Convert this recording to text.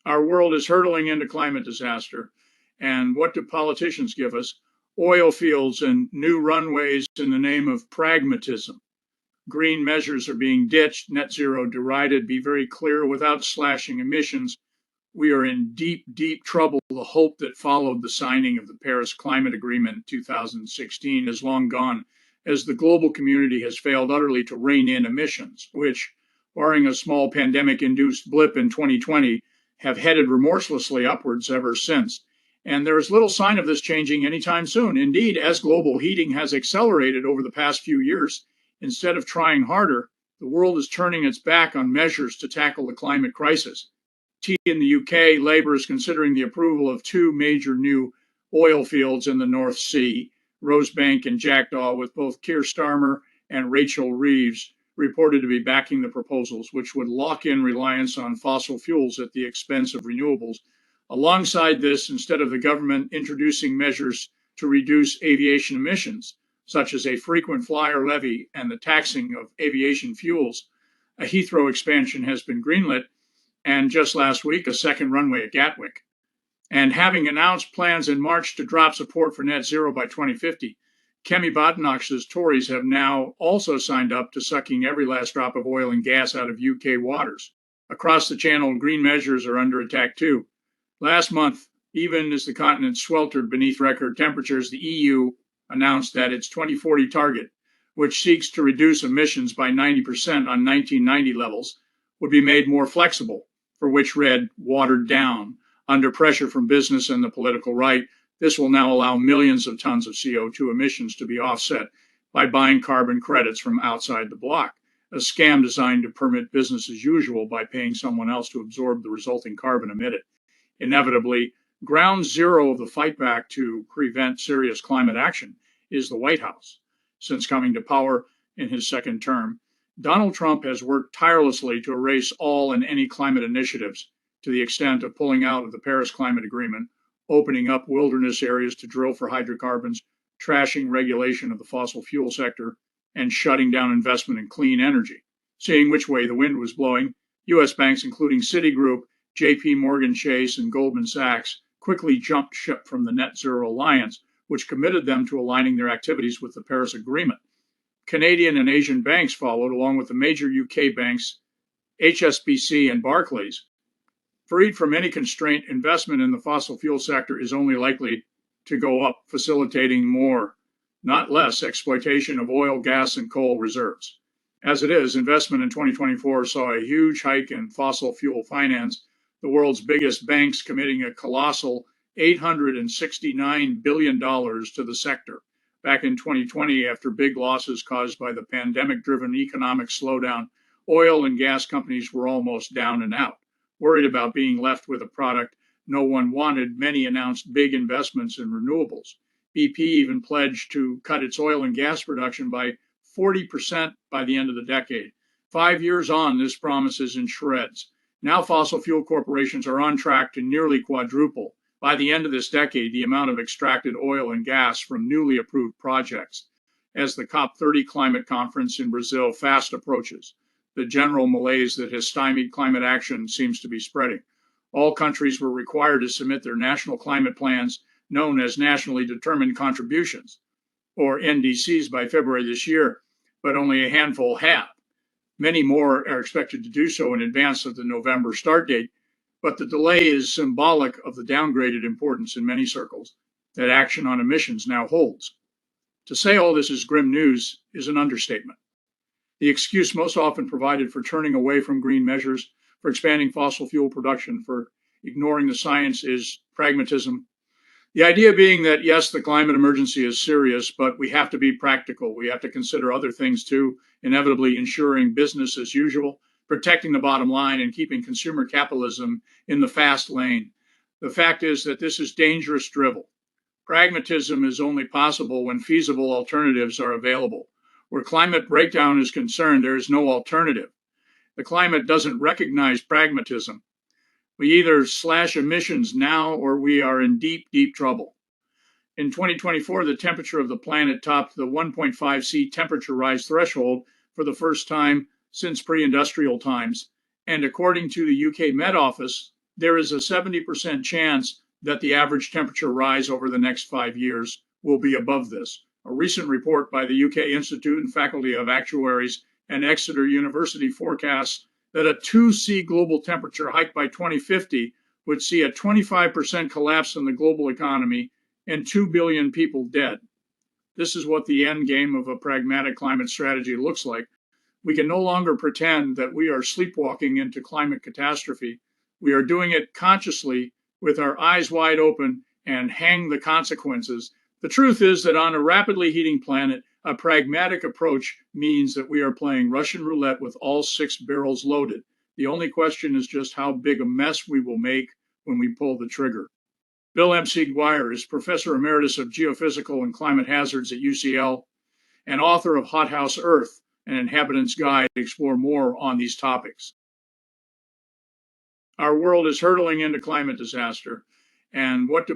Our world is hurtling into climate disaster. And what do politicians give us? Oil fields and new runways in the name of pragmatism. Green measures are being ditched, net zero derided. Be very clear, without slashing emissions, we are in deep, deep trouble. The hope that followed the signing of the Paris Climate Agreement in 2016 is long gone, as the global community has failed utterly to rein in emissions, which, barring a small pandemic-induced blip in 2020, have headed remorselessly upwards ever since. And there is little sign of this changing anytime soon. Indeed, as global heating has accelerated over the past few years, instead of trying harder, the world is turning its back on measures to tackle the climate crisis. In the UK, Labour is considering the approval of two major new oil fields in the North Sea, Rosebank and Jackdaw, with both Keir Starmer and Rachel Reeves reported to be backing the proposals, which would lock in reliance on fossil fuels at the expense of renewables. Alongside this, instead of the government introducing measures to reduce aviation emissions, such as a frequent flyer levy and the taxing of aviation fuels, a Heathrow expansion has been greenlit, and just last week, a second runway at Gatwick. And having announced plans in March to drop support for net zero by 2050, Kemi Badenoch's Tories have now also signed up to sucking every last drop of oil and gas out of UK waters. Across the channel, green measures are under attack too. Last month, even as the continent sweltered beneath record temperatures, the EU announced that its 2040 target, which seeks to reduce emissions by 90% on 1990 levels, would be made more flexible, for which read watered down. Under pressure from business and the political right, this will now allow millions of tons of CO2 emissions to be offset by buying carbon credits from outside the bloc, a scam designed to permit business as usual by paying someone else to absorb the resulting carbon emitted. Inevitably, ground zero of the fight back to prevent serious climate action is the White House. Since coming to power in his second term, Donald Trump has worked tirelessly to erase all and any climate initiatives, to the extent of pulling out of the Paris Climate Agreement, opening up wilderness areas to drill for hydrocarbons, trashing regulation of the fossil fuel sector, and shutting down investment in clean energy. Seeing which way the wind was blowing, U.S. banks, including Citigroup, J.P. Morgan Chase, and Goldman Sachs, quickly jumped ship from the Net Zero Alliance, which committed them to aligning their activities with the Paris Agreement. Canadian and Asian banks followed, along with the major UK banks, HSBC and Barclays. Freed from any constraint, investment in the fossil fuel sector is only likely to go up, facilitating more, not less, exploitation of oil, gas, and coal reserves. As it is, investment in 2024 saw a huge hike in fossil fuel finance, the world's biggest banks committing a colossal $869 billion to the sector. Back in 2020, after big losses caused by the pandemic-driven economic slowdown, oil and gas companies were almost down and out. Worried about being left with a product no one wanted, many announced big investments in renewables. BP even pledged to cut its oil and gas production by 40% by the end of the decade. 5 years on, this promise is in shreds. Now fossil fuel corporations are on track to nearly quadruple, by the end of this decade, the amount of extracted oil and gas from newly approved projects. As the COP30 climate conference in Brazil fast approaches, the general malaise that has stymied climate action seems to be spreading. All countries were required to submit their national climate plans, known as nationally determined contributions, or NDCs, by February this year, but only a handful have. Many more are expected to do so in advance of the November start date, but the delay is symbolic of the downgraded importance in many circles that action on emissions now holds. To say all this is grim news is an understatement. The excuse most often provided for turning away from green measures, for expanding fossil fuel production, for ignoring the science is pragmatism. The idea being that, yes, the climate emergency is serious, but we have to be practical. We have to consider other things too, inevitably ensuring business as usual, protecting the bottom line, and keeping consumer capitalism in the fast lane. The fact is that this is dangerous drivel. Pragmatism is only possible when feasible alternatives are available. Where climate breakdown is concerned, there is no alternative. The climate doesn't recognize pragmatism. We either slash emissions now or we are in deep, deep trouble. In 2024, the temperature of the planet topped the 1.5 C temperature rise threshold for the first time since pre-industrial times. And according to the UK Met Office, there is a 70% chance that the average temperature rise over the next 5 years will be above this. A recent report by the UK Institute and Faculty of Actuaries and Exeter University forecasts that a 2°C global temperature hike by 2050 would see a 25% collapse in the global economy and 2 billion people dead. This is what the end game of a pragmatic climate strategy looks like. We can no longer pretend that we are sleepwalking into climate catastrophe. We are doing it consciously with our eyes wide open and hang the consequences. The truth is that on a rapidly heating planet, a pragmatic approach means that we are playing Russian roulette with all 6 barrels loaded. The only question is just how big a mess we will make when we pull the trigger. Bill M.C. Dwyer is Professor Emeritus of Geophysical and Climate Hazards at UCL and author of Hothouse Earth, an Inhabitant's Guide to explore more on these topics. Our world is hurtling into climate disaster, and what do